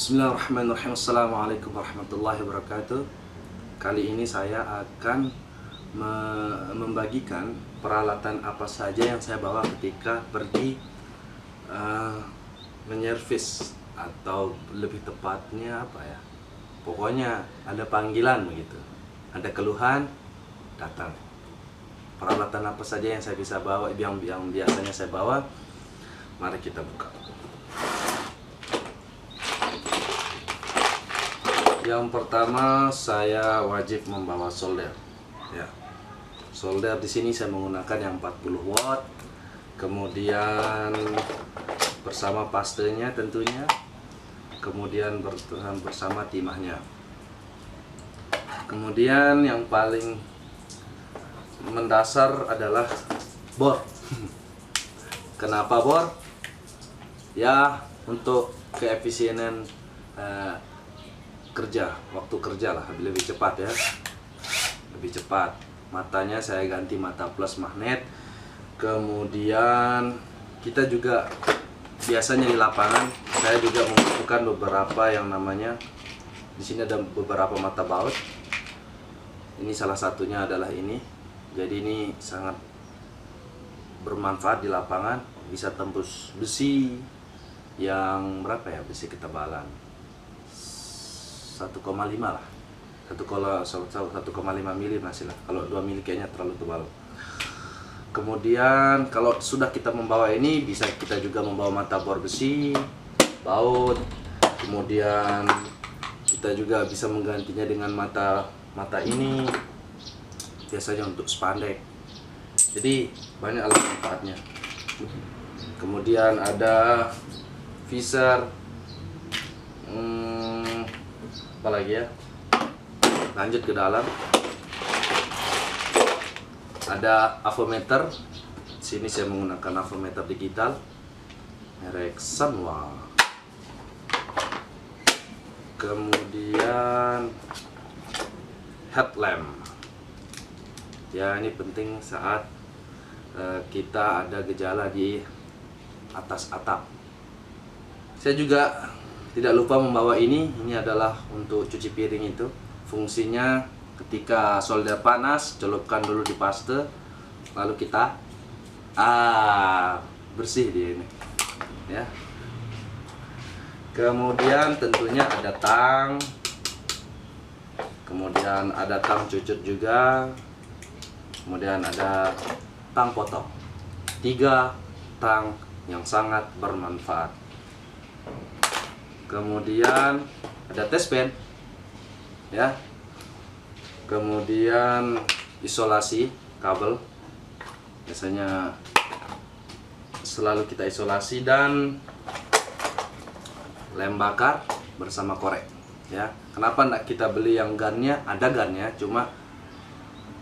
Bismillahirrahmanirrahim. Assalamualaikum warahmatullahi wabarakatuh. Kali ini saya akan membagikan peralatan apa saja yang saya bawa ketika pergi menyervis, atau lebih tepatnya apa ya, pokoknya ada panggilan begitu, ada keluhan, datang. Peralatan apa saja yang saya bisa bawa, yang biasanya saya bawa, mari kita buka. Yang pertama, saya wajib membawa solder. Ya, solder di sini saya menggunakan yang 40 watt. Kemudian bersama pastenya tentunya. Kemudian bersama timahnya. Kemudian yang paling mendasar adalah bor. Kenapa bor? Ya, untuk keefisienan waktu kerja lah, lebih cepat ya, lebih cepat. Matanya saya ganti mata plus magnet. Kemudian kita juga biasanya di lapangan saya juga membutuhkan beberapa yang namanya, di sini ada beberapa mata baut. Ini salah satunya adalah ini. Jadi ini sangat bermanfaat di lapangan, bisa tembus besi yang berapa ya, besi ketebalan 1,5 lah, 1,5 mili masih lah. Kalau 2 mili kayaknya terlalu tebal. Kemudian kalau sudah kita membawa ini, bisa kita juga membawa mata bor besi, baut. Kemudian kita juga bisa menggantinya dengan mata ini, biasanya untuk spandek. Jadi banyak alat manfaatnya. Kemudian ada visor, apa lagi ya, lanjut ke dalam. Ada avometer. Sini saya menggunakan avometer digital merek Sanwa. Kemudian headlamp. Ya, ini penting saat kita ada gejala di atas atap. Saya juga tidak lupa membawa ini. Ini adalah untuk cuci piring itu. Fungsinya ketika solder panas, celupkan dulu di paste, lalu kita bersih dia ini. Ya. Kemudian tentunya ada tang. Kemudian ada tang cucut juga. Kemudian ada tang potong. 3 tang yang sangat bermanfaat. Kemudian ada test pen, ya. Kemudian isolasi kabel, biasanya selalu kita isolasi, dan lem bakar bersama korek. Ya, kenapa enggak kita beli yang gunnya? Ada gunnya, cuma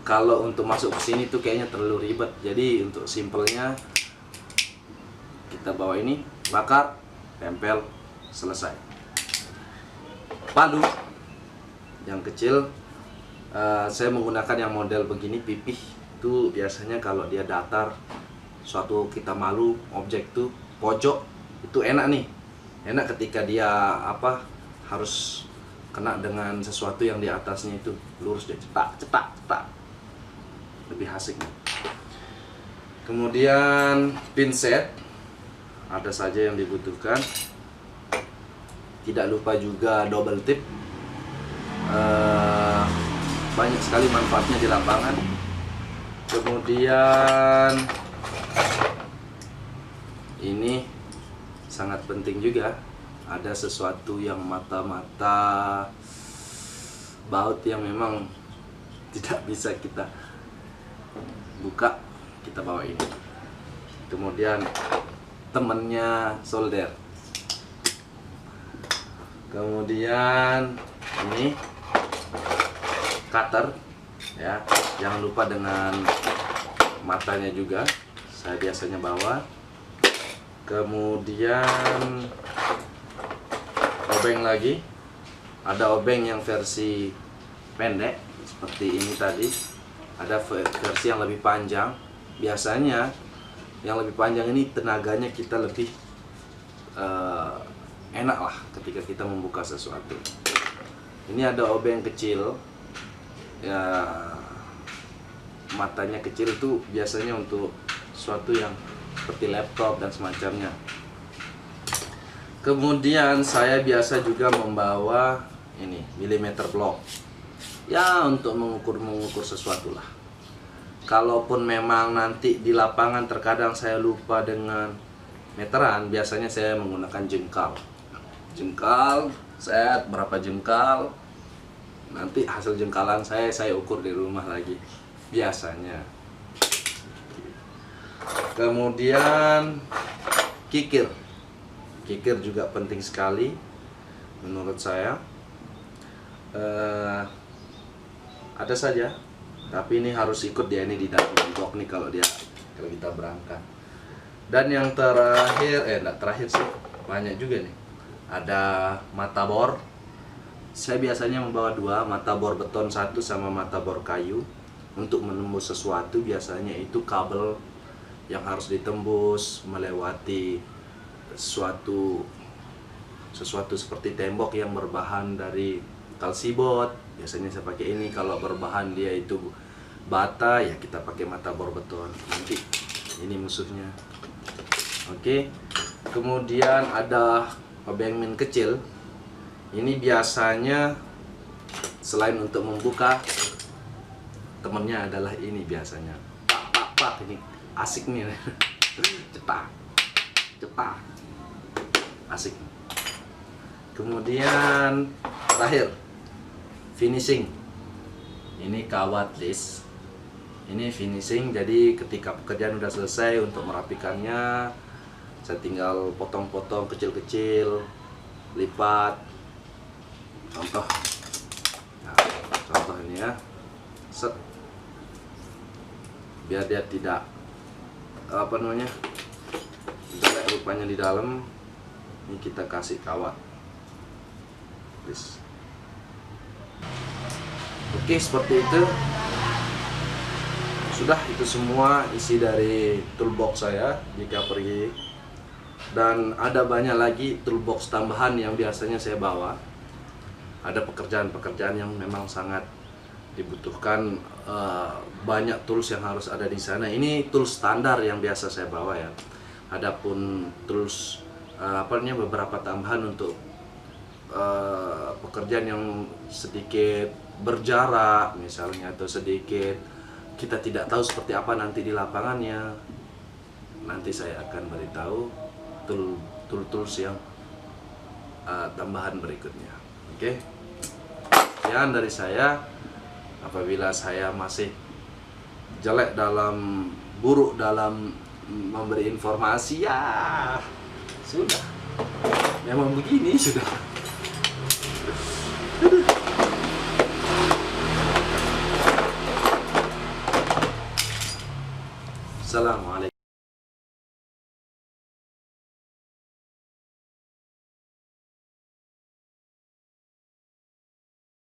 kalau untuk masuk ke sini tuh kayaknya terlalu ribet. Jadi untuk simpelnya kita bawa ini, bakar, tempel, selesai. Palu yang kecil, saya menggunakan yang model begini, pipih. Itu biasanya kalau dia datar, suatu kita malu objek tuh pojok, itu enak nih. Enak ketika dia harus kena dengan sesuatu yang di atasnya itu lurus, dia cetak. Lebih asik nih. Kemudian pinset, ada saja yang dibutuhkan. Tidak lupa juga double tip. Banyak sekali manfaatnya di lapangan. Kemudian ini sangat penting juga. Ada sesuatu yang mata baut yang memang tidak bisa kita buka, kita bawa ini. Kemudian temennya solder. Kemudian ini cutter, ya. Jangan lupa dengan matanya juga, saya biasanya bawa. Kemudian obeng lagi. Ada obeng yang versi pendek seperti ini tadi. Ada versi yang lebih panjang. Biasanya yang lebih panjang ini tenaganya kita lebih enak lah ketika kita membuka sesuatu. Ini ada obeng kecil ya, matanya kecil tuh biasanya untuk sesuatu yang seperti laptop dan semacamnya. Kemudian saya biasa juga membawa ini milimeter block ya, untuk mengukur sesuatu lah. Kalaupun memang nanti di lapangan terkadang saya lupa dengan meteran, biasanya saya menggunakan jengkal, saya berapa jengkal, nanti hasil jengkalan saya ukur di rumah lagi biasanya. Kemudian kikir juga penting sekali menurut saya. Ada saja, tapi ini harus ikut dia ini di dalam box nih kalau kita berangkat. Dan yang terakhir, enggak terakhir sih, banyak juga nih. Ada mata bor. Saya biasanya membawa 2, mata bor beton 1 sama mata bor kayu. Untuk menembus sesuatu biasanya itu kabel yang harus ditembus melewati sesuatu seperti tembok yang berbahan dari kalsibot. Biasanya saya pakai ini. Kalau berbahan dia itu bata, ya kita pakai mata bor beton. Nanti ini musuhnya. Oke. Kemudian ada obeng min kecil. Ini biasanya selain untuk membuka, temennya adalah ini biasanya. Pak, ini asik nih. cepat, asik. Kemudian terakhir finishing. Ini kawat list. Ini finishing, jadi ketika pekerjaan udah selesai, untuk merapikannya saya tinggal potong-potong kecil-kecil, lipat. Contoh, nah, contoh ini ya, set, biar dia tidak jelek rupanya di dalam. Ini kita kasih kawat. Please. Oke, seperti itu. Sudah, itu semua isi dari toolbox saya jika pergi. Dan ada banyak lagi toolbox tambahan yang biasanya saya bawa. Ada pekerjaan-pekerjaan yang memang sangat dibutuhkan banyak tools yang harus ada di sana. Ini tools standar yang biasa saya bawa ya. Adapun tools beberapa tambahan untuk pekerjaan yang sedikit berjarak misalnya, atau sedikit kita tidak tahu seperti apa nanti di lapangannya, nanti saya akan beritahu tools yang tambahan berikutnya. Oke, sekian dari saya. Apabila saya masih buruk dalam memberi informasi, ya sudah, memang begini sudah. Assalamualaikum.